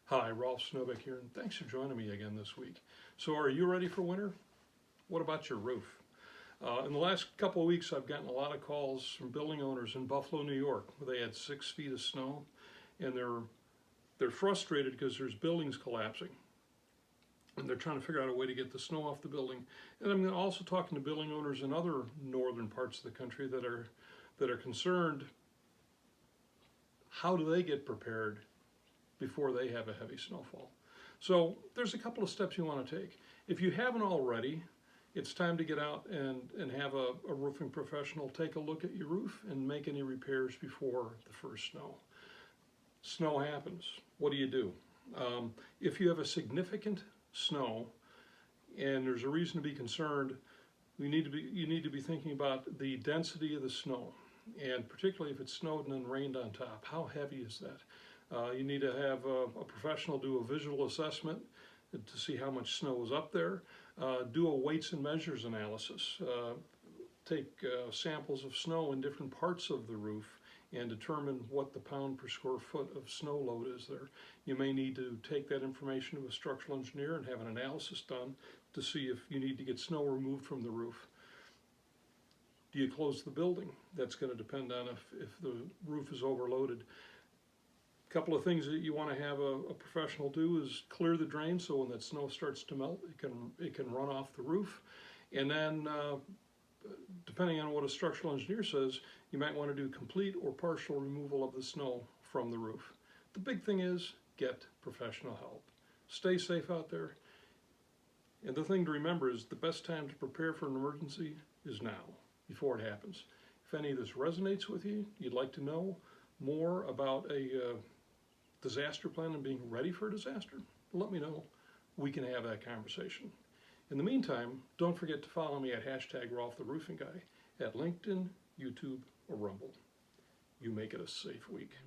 Hi, Rolf here, and thanks for joining me again this week. So are you ready for winter? What about your roof? In the last couple of weeks, I've gotten a lot of calls from building owners in Buffalo, New York, where they had 6 feet of snow, and they're frustrated because there's buildings collapsing, and they're trying to figure out a way to get the snow off the building. And I'm also talking to building owners in other northern parts of the country that are concerned. How do they get prepared before they have a heavy snowfall? So there's a couple of steps you want to take. If you haven't already, it's time to get out and have a roofing professional take a look at your roof and make any repairs before the first snow. Snow happens. What do? If you have a significant snow and there's a reason to be concerned, you need to be thinking about the density of the snow, and particularly if it snowed and then rained on top. How heavy is that? You need to have a professional do a visual assessment to see how much snow is up there. Do a weights and measures analysis. Take samples of snow in different parts of the roof and determine what the pound per square foot of snow load is there. You may need to take that information to a structural engineer and have an analysis done to see if you need to get snow removed from the roof. Do you close the building? That's going to depend on if the roof is overloaded. A couple of things that you want to have a professional do is clear the drain, so when that snow starts to melt, it can run off the roof. And then, depending on what a structural engineer says, you might want to do complete or partial removal of the snow from the roof. The big thing is get professional help. Stay safe out there. And the thing to remember is the best time to prepare for an emergency is now, before it happens. If any of this resonates with you, you'd like to know more about a disaster plan and being ready for a disaster, let me know. We can have that conversation. In the meantime, don't forget to follow me at #RolfTheRoofingGuy at LinkedIn, YouTube, or Rumble. You make it a safe week.